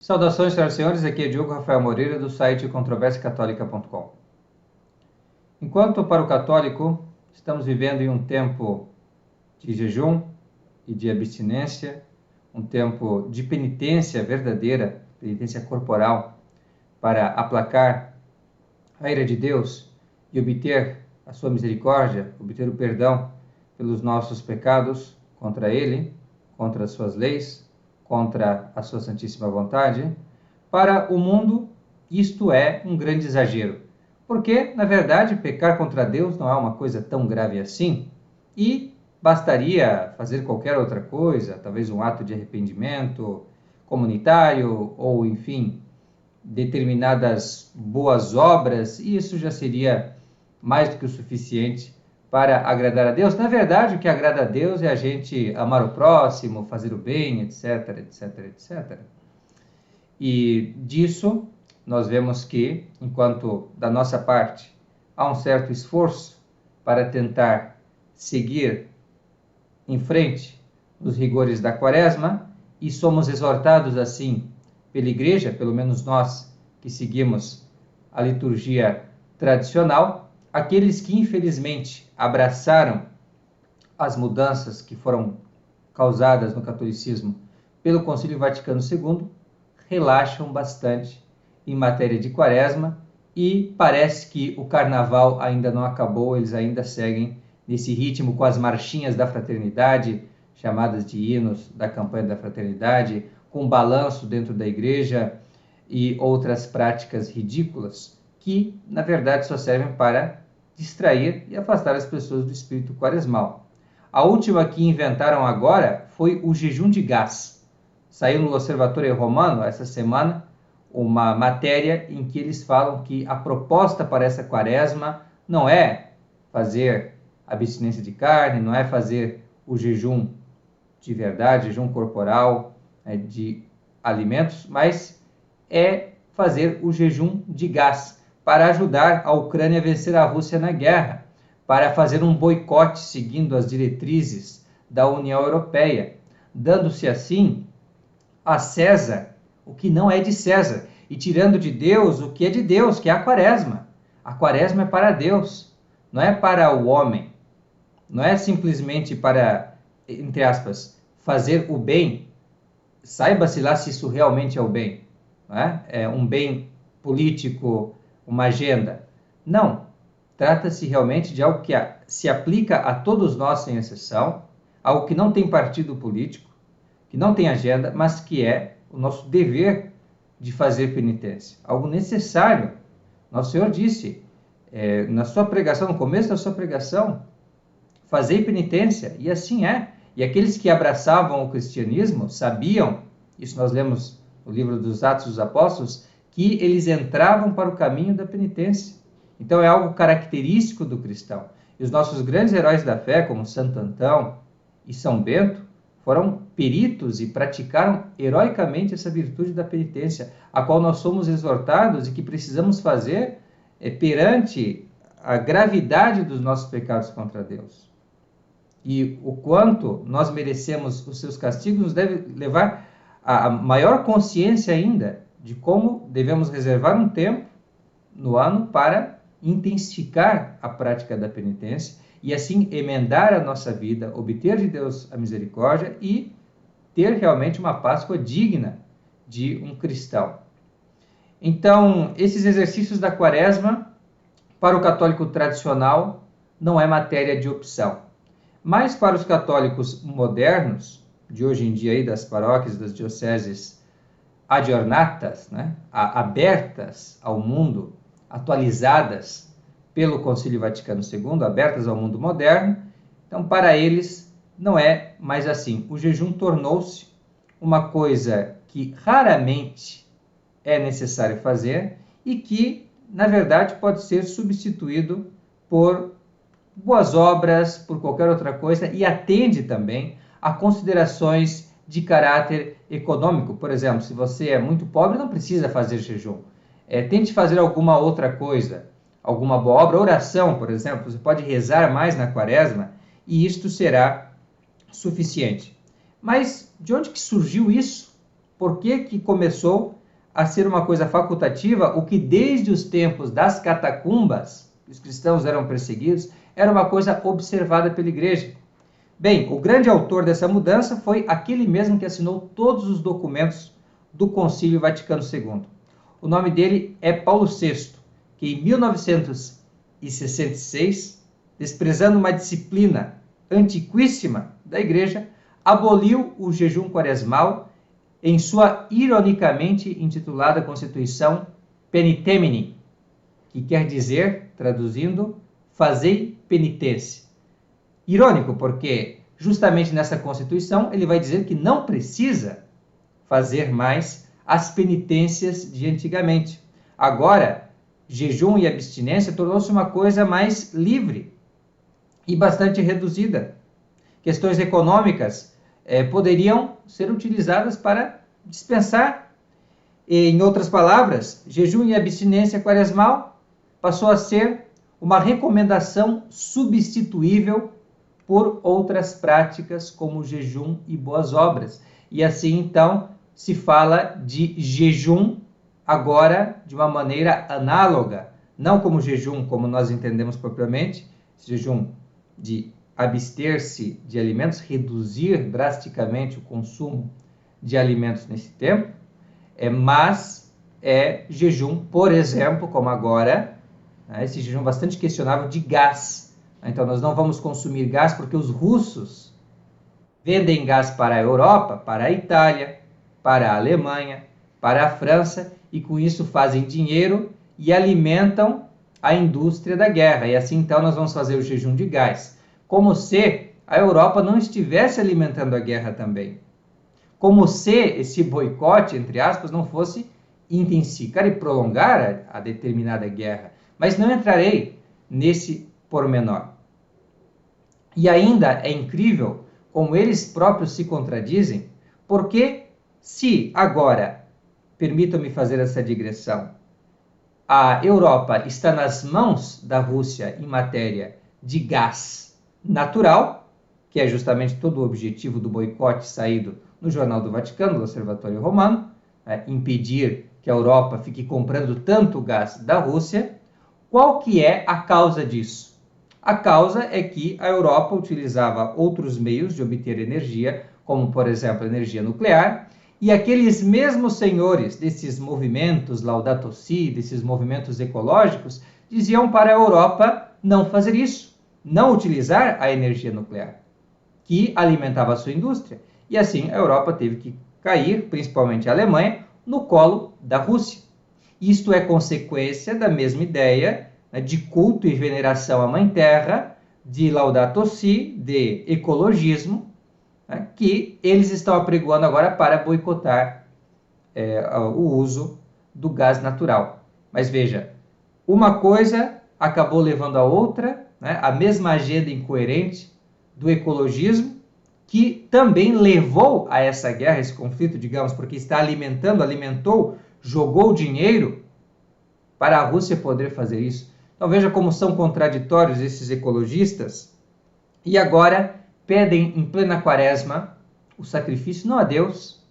Saudações, senhoras e senhores, aqui é Diogo Rafael Moreira, do site controversiacatólica.com. Enquanto para o católico estamos vivendo em um tempo de jejum e de abstinência, um tempo de penitência verdadeira, penitência corporal, para aplacar a ira de Deus e obter a sua misericórdia, obter o perdão pelos nossos pecados contra Ele, contra as suas leis, contra a sua santíssima vontade, para o mundo isto é um grande exagero. Porque, na verdade, pecar contra Deus não é uma coisa tão grave assim, e bastaria fazer qualquer outra coisa, talvez um ato de arrependimento comunitário, ou, enfim, determinadas boas obras, e isso já seria mais do que o suficiente para agradar a Deus. Na verdade, o que agrada a Deus é a gente amar o próximo, fazer o bem, etc, etc, etc. E disso nós vemos que, enquanto da nossa parte há um certo esforço para tentar seguir em frente nos rigores da Quaresma, e somos exortados assim pela Igreja, pelo menos nós que seguimos a liturgia tradicional, aqueles que infelizmente abraçaram as mudanças que foram causadas no catolicismo pelo Concílio Vaticano II, relaxam bastante em matéria de Quaresma e parece que o carnaval ainda não acabou, eles ainda seguem nesse ritmo com as marchinhas da fraternidade, chamadas de hinos da campanha da fraternidade, com balanço dentro da igreja e outras práticas ridículas que, na verdade, só servem para distrair e afastar as pessoas do espírito quaresmal. A última que inventaram agora foi o jejum de gás. Saiu no Observatório Romano essa semana uma matéria em que eles falam que a proposta para essa quaresma não é fazer abstinência de carne, não é fazer o jejum de verdade, jejum corporal, de alimentos, mas é fazer o jejum de gás para ajudar a Ucrânia a vencer a Rússia na guerra, para fazer um boicote seguindo as diretrizes da União Europeia, dando-se assim a César o que não é de César e tirando de Deus o que é de Deus, que é a Quaresma. A Quaresma é para Deus, não é para o homem. Não é simplesmente para, entre aspas, fazer o bem. Saiba-se lá se isso realmente é o bem. Não é? É um bem político, uma agenda. Não. Trata-se realmente de algo que se aplica a todos nós sem exceção, algo que não tem partido político, que não tem agenda, mas que é o nosso dever de fazer penitência. Algo necessário. Nosso Senhor disse, na sua pregação, no começo da sua pregação, fazei penitência, e assim é. E aqueles que abraçavam o cristianismo sabiam, isso nós lemos no livro dos Atos dos Apóstolos, que eles entravam para o caminho da penitência. Então é algo característico do cristão. E os nossos grandes heróis da fé, como Santo Antão e São Bento, foram peritos e praticaram heroicamente essa virtude da penitência, a qual nós somos exortados e que precisamos fazer perante a gravidade dos nossos pecados contra Deus. E o quanto nós merecemos os seus castigos nos deve levar a maior consciência ainda de como devemos reservar um tempo no ano para intensificar a prática da penitência e assim emendar a nossa vida, obter de Deus a misericórdia e ter realmente uma Páscoa digna de um cristão. Então, esses exercícios da Quaresma, para o católico tradicional, não é matéria de opção. Mas para os católicos modernos, de hoje em dia, aí, das paróquias, das dioceses adornatas, né, abertas ao mundo, atualizadas pelo Concílio Vaticano II, abertas ao mundo moderno, então para eles não é mais assim. O jejum tornou-se uma coisa que raramente é necessário fazer e que, na verdade, pode ser substituído por boas obras, por qualquer outra coisa, e atende também a considerações de caráter econômico. Por exemplo, se você é muito pobre, não precisa fazer jejum. Tente fazer alguma outra coisa, alguma boa obra, oração, por exemplo. Você pode rezar mais na Quaresma e isto será suficiente. Mas de onde que surgiu isso? por que começou a ser uma coisa facultativa, o que desde os tempos das catacumbas, os cristãos eram perseguidos, era uma coisa observada pela igreja. Bem, o grande autor dessa mudança foi aquele mesmo que assinou todos os documentos do Concílio Vaticano II. O nome dele é Paulo VI, que em 1966, desprezando uma disciplina antiquíssima da igreja, aboliu o jejum quaresmal em sua ironicamente intitulada Constituição Penitemini, que quer dizer, traduzindo, fazei penitência. Irônico, porque justamente nessa Constituição ele vai dizer que não precisa fazer mais as penitências de antigamente. Agora, jejum e abstinência tornou-se uma coisa mais livre e bastante reduzida. Questões econômicas poderiam ser utilizadas para dispensar. Em outras palavras, jejum e abstinência quaresmal passou a ser uma recomendação substituível por outras práticas como jejum e boas obras. E assim, então, se fala de jejum agora de uma maneira análoga, não como jejum como nós entendemos propriamente, jejum de abster-se de alimentos, reduzir drasticamente o consumo de alimentos nesse tempo, mas jejum, por exemplo, como agora, esse jejum bastante questionável de gás. Então, nós não vamos consumir gás porque os russos vendem gás para a Europa, para a Itália, para a Alemanha, para a França, e com isso fazem dinheiro e alimentam a indústria da guerra. E assim, então, nós vamos fazer o jejum de gás. Como se a Europa não estivesse alimentando a guerra também. Como se esse boicote, entre aspas, não fosse intensificar e prolongar a determinada guerra. Mas não entrarei nesse pormenor. E ainda é incrível como eles próprios se contradizem, porque se agora, permitam-me fazer essa digressão, a Europa está nas mãos da Rússia em matéria de gás natural, que é justamente todo o objetivo do boicote saído no Jornal do Vaticano, do Observatório Romano, impedir que a Europa fique comprando tanto gás da Rússia. Qual que é a causa disso? A causa é que a Europa utilizava outros meios de obter energia, como, por exemplo, energia nuclear, e aqueles mesmos senhores desses movimentos Laudato Si, desses movimentos ecológicos, diziam para a Europa não fazer isso, não utilizar a energia nuclear, que alimentava a sua indústria. E assim a Europa teve que cair, principalmente a Alemanha, no colo da Rússia. Isto é consequência da mesma ideia de culto e veneração à Mãe Terra, de Laudato Si, de ecologismo, que eles estão apregoando agora para boicotar o uso do gás natural. Mas veja, uma coisa acabou levando a outra, a mesma agenda incoerente do ecologismo, que também levou a essa guerra, esse conflito, digamos, porque está alimentou, jogou dinheiro para a Rússia poder fazer isso. Então veja como são contraditórios esses ecologistas, e agora pedem em plena quaresma o sacrifício não a Deus,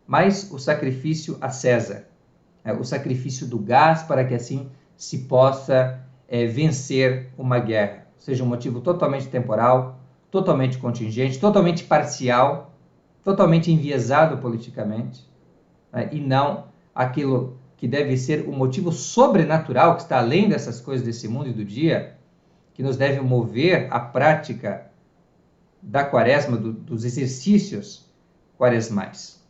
mas o sacrifício a César, o sacrifício do gás, para que assim se possa vencer uma guerra. Ou seja, um motivo totalmente temporal, totalmente contingente, totalmente parcial, totalmente enviesado politicamente, e não aquilo que deve ser o motivo sobrenatural, que está além dessas coisas desse mundo e do dia, que nos deve mover à prática da quaresma, dos exercícios quaresmais.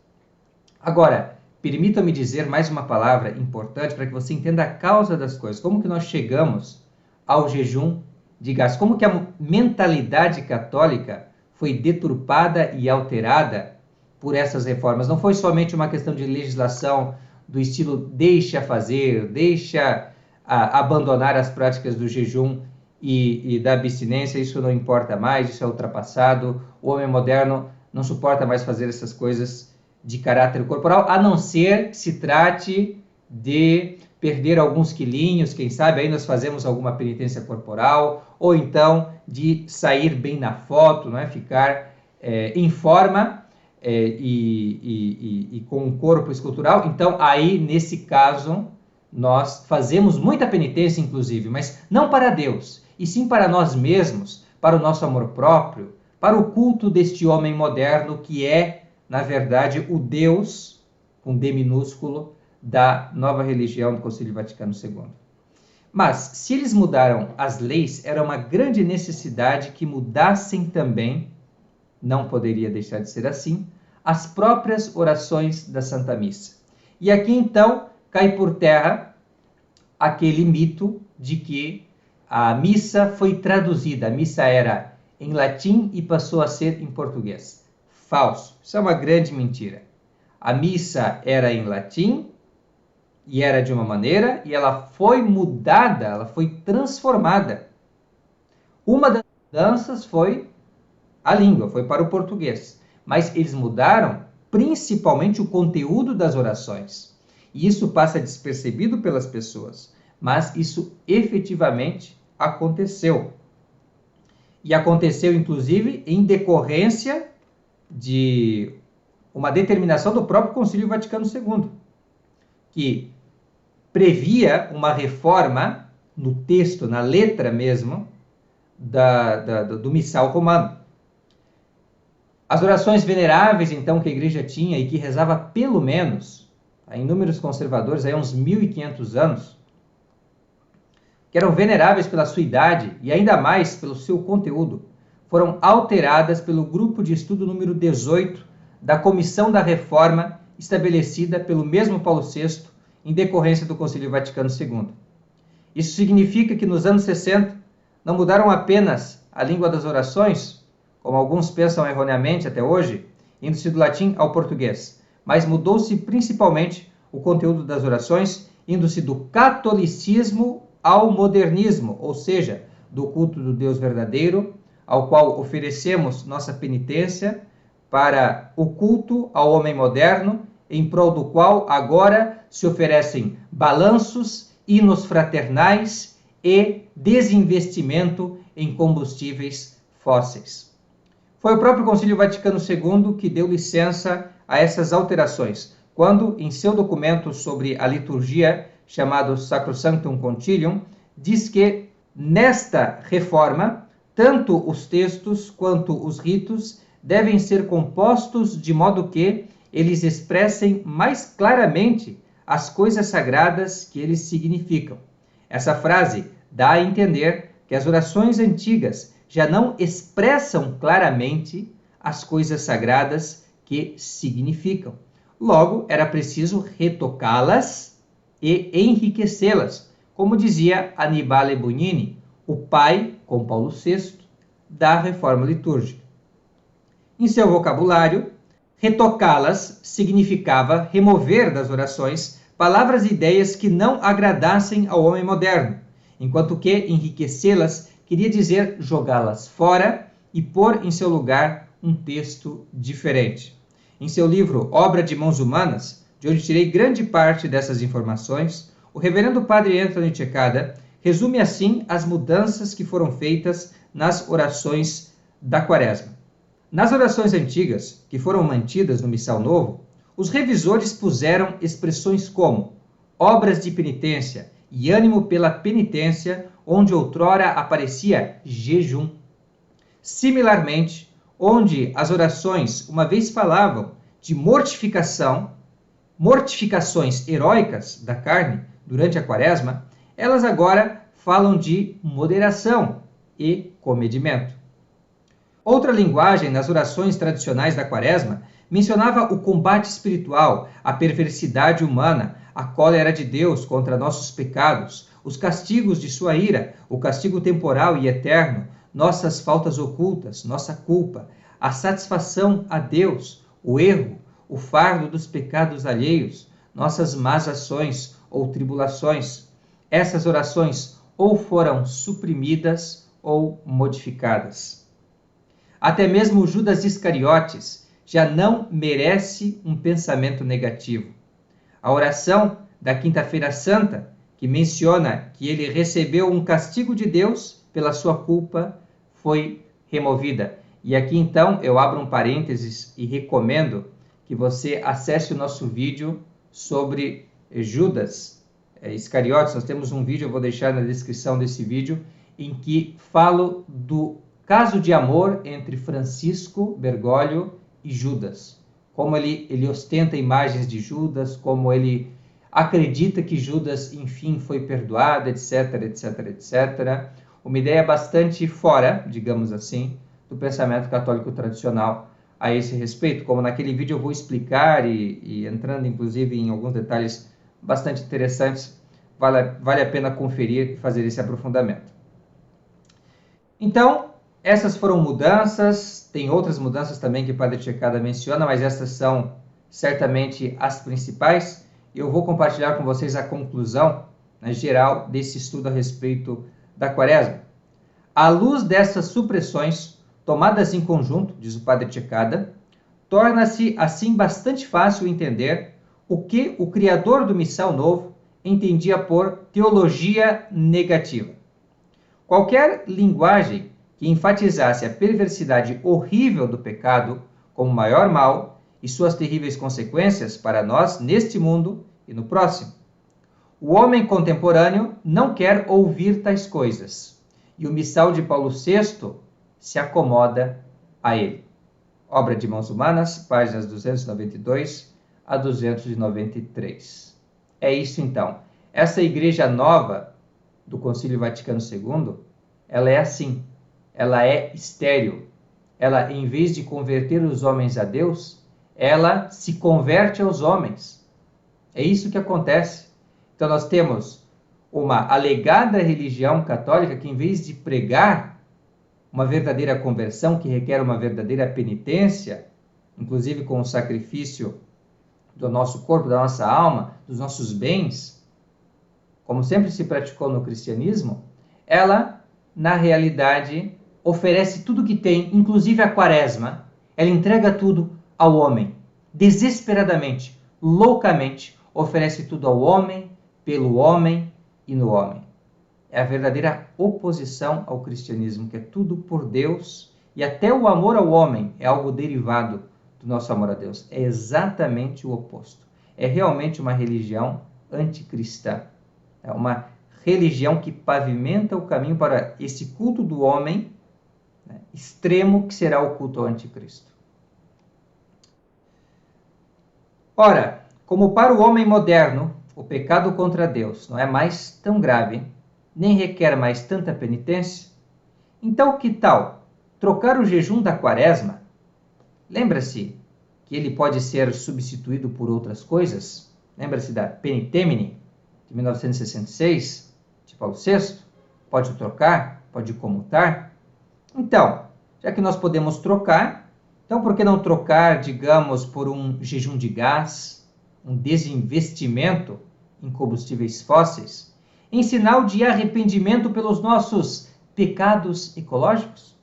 Agora, permita-me dizer mais uma palavra importante para que você entenda a causa das coisas. Como que nós chegamos ao jejum de gás? Como que a mentalidade católica foi deturpada e alterada por essas reformas? Não foi somente uma questão de legislação do estilo deixa fazer, deixa abandonar as práticas do jejum e da abstinência, isso não importa mais, isso é ultrapassado, o homem moderno não suporta mais fazer essas coisas de caráter corporal, a não ser que se trate de perder alguns quilinhos, quem sabe aí nós fazemos alguma penitência corporal, ou então de sair bem na foto, ficar em forma, e com um corpo escultural, então aí, nesse caso, nós fazemos muita penitência, inclusive, mas não para Deus, e sim para nós mesmos, para o nosso amor próprio, para o culto deste homem moderno que é, na verdade, o Deus, com D minúsculo, da nova religião do Concílio Vaticano II. Mas, se eles mudaram as leis, era uma grande necessidade que mudassem também, não poderia deixar de ser assim, as próprias orações da Santa Missa. E aqui, então, cai por terra aquele mito de que a missa foi traduzida. A missa era em latim e passou a ser em português. Falso. Isso é uma grande mentira. A missa era em latim e era de uma maneira, e ela foi mudada, ela foi transformada. Uma das mudanças foi a língua, foi para o português. Mas eles mudaram principalmente o conteúdo das orações. E isso passa despercebido pelas pessoas. Mas isso efetivamente aconteceu. E aconteceu, inclusive, em decorrência de uma determinação do próprio Concílio Vaticano II, que previa uma reforma no texto, na letra mesmo, do missal romano. As orações veneráveis, então, que a igreja tinha e que rezava pelo menos, em números conservadores, há uns 1500 anos, que eram veneráveis pela sua idade e ainda mais pelo seu conteúdo, foram alteradas pelo grupo de estudo número 18 da Comissão da Reforma, estabelecida pelo mesmo Paulo VI, em decorrência do Concílio Vaticano II. Isso significa que nos anos 60 não mudaram apenas a língua das orações, como alguns pensam erroneamente até hoje, indo-se do latim ao português, mas mudou-se principalmente o conteúdo das orações, indo-se do catolicismo ao modernismo, ou seja, do culto do Deus verdadeiro, ao qual oferecemos nossa penitência, para o culto ao homem moderno, em prol do qual agora se oferecem balanços, hinos fraternais e desinvestimento em combustíveis fósseis. Foi o próprio Concílio Vaticano II que deu licença a essas alterações, quando, em seu documento sobre a liturgia, chamado Sacrosanctum Concilium, diz que, nesta reforma, tanto os textos quanto os ritos devem ser compostos de modo que eles expressem mais claramente as coisas sagradas que eles significam. Essa frase dá a entender que as orações antigas já não expressam claramente as coisas sagradas que significam. Logo, era preciso retocá-las e enriquecê-las, como dizia Annibale Bugnini, o pai, com Paulo VI, da reforma litúrgica. Em seu vocabulário, retocá-las significava remover das orações palavras e ideias que não agradassem ao homem moderno, enquanto que enriquecê-las queria dizer jogá-las fora e pôr em seu lugar um texto diferente. Em seu livro Obra de Mãos Humanas, de onde tirei grande parte dessas informações, o reverendo padre Anthony Cekada resume assim as mudanças que foram feitas nas orações da Quaresma. Nas orações antigas, que foram mantidas no Missal Novo, os revisores puseram expressões como obras de penitência e ânimo pela penitência, onde outrora aparecia jejum. Similarmente, onde as orações uma vez falavam de mortificações heróicas da carne durante a Quaresma, elas agora falam de moderação e comedimento. Outra linguagem nas orações tradicionais da Quaresma mencionava o combate espiritual, a perversidade humana, a cólera de Deus contra nossos pecados, os castigos de sua ira, o castigo temporal e eterno, nossas faltas ocultas, nossa culpa, a satisfação a Deus, o erro, o fardo dos pecados alheios, nossas más ações ou tribulações. Essas orações ou foram suprimidas ou modificadas. Até mesmo Judas Iscariotes já não merece um pensamento negativo. A oração da Quinta-feira Santa, que menciona que ele recebeu um castigo de Deus pela sua culpa, foi removida. E aqui então eu abro um parênteses e recomendo que você acesse o nosso vídeo sobre Judas Iscariotes. Nós temos um vídeo, eu vou deixar na descrição desse vídeo, em que falo do caso de amor entre Francisco Bergoglio e Judas. Como ele ostenta imagens de Judas, como ele acredita que Judas, enfim, foi perdoado, etc, etc, etc. Uma ideia bastante fora, digamos assim, do pensamento católico tradicional a esse respeito. Como naquele vídeo eu vou explicar e entrando inclusive em alguns detalhes bastante interessantes, vale a pena conferir e fazer esse aprofundamento. Então, essas foram mudanças, tem outras mudanças também que o Padre Cecada menciona, mas essas são certamente as principais. Eu vou compartilhar com vocês a conclusão, geral desse estudo a respeito da Quaresma. À luz dessas supressões, tomadas em conjunto, diz o Padre Cecada, torna-se assim bastante fácil entender o que o criador do Missal Novo entendia por teologia negativa. Qualquer linguagem que enfatizasse a perversidade horrível do pecado como maior mal e suas terríveis consequências para nós neste mundo e no próximo. O homem contemporâneo não quer ouvir tais coisas, e o Missal de Paulo VI se acomoda a ele. Obra de Mãos Humanas, páginas 292 a 293. É isso então. Essa igreja nova do Concílio Vaticano II, ela é assim, ela é estéril. Ela, em vez de converter os homens a Deus, ela se converte aos homens. É isso que acontece. Então nós temos uma alegada religião católica que, em vez de pregar uma verdadeira conversão, que requer uma verdadeira penitência, inclusive com o sacrifício do nosso corpo, da nossa alma, dos nossos bens, como sempre se praticou no cristianismo, ela, na realidade, oferece tudo que tem, inclusive a Quaresma. Ela entrega tudo ao homem, desesperadamente, loucamente, oferece tudo ao homem, pelo homem e no homem. É a verdadeira oposição ao cristianismo, que é tudo por Deus, e até o amor ao homem é algo derivado do nosso amor a Deus. É exatamente o oposto. É realmente uma religião anticristã. É uma religião que pavimenta o caminho para esse culto do homem, extremo, que será o culto ao anticristo. Ora, como para o homem moderno, o pecado contra Deus não é mais tão grave, nem requer mais tanta penitência, então que tal trocar o jejum da Quaresma? Lembra-se que ele pode ser substituído por outras coisas? Lembra-se da Penitemini, de 1966, de Paulo VI? Pode trocar? Pode comutar? Então, já que nós podemos trocar, então por que não trocar, digamos, por um jejum de gás, um desinvestimento em combustíveis fósseis, em sinal de arrependimento pelos nossos pecados ecológicos?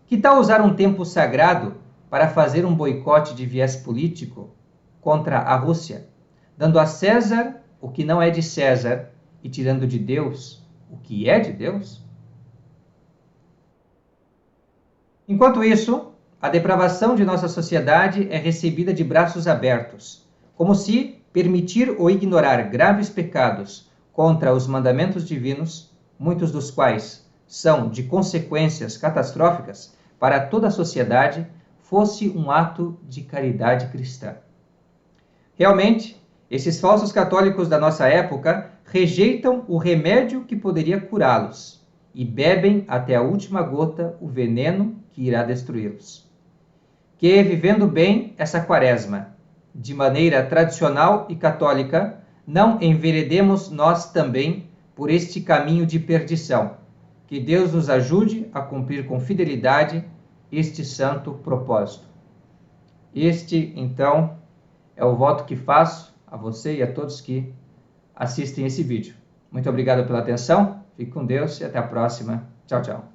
Que tal usar um tempo sagrado para fazer um boicote de viés político contra a Rússia, dando a César o que não é de César e tirando de Deus o que é de Deus? Enquanto isso, a depravação de nossa sociedade é recebida de braços abertos, como se permitir ou ignorar graves pecados contra os mandamentos divinos, muitos dos quais são de consequências catastróficas para toda a sociedade, fosse um ato de caridade cristã. Realmente, esses falsos católicos da nossa época rejeitam o remédio que poderia curá-los e bebem até a última gota o veneno que irá destruí-los. Que, vivendo bem essa Quaresma, de maneira tradicional e católica, não enveredemos nós também por este caminho de perdição. Que Deus nos ajude a cumprir com fidelidade este santo propósito. Este, então, é o voto que faço a você e a todos que assistem esse vídeo. Muito obrigado pela atenção, fique com Deus e até a próxima. Tchau, tchau.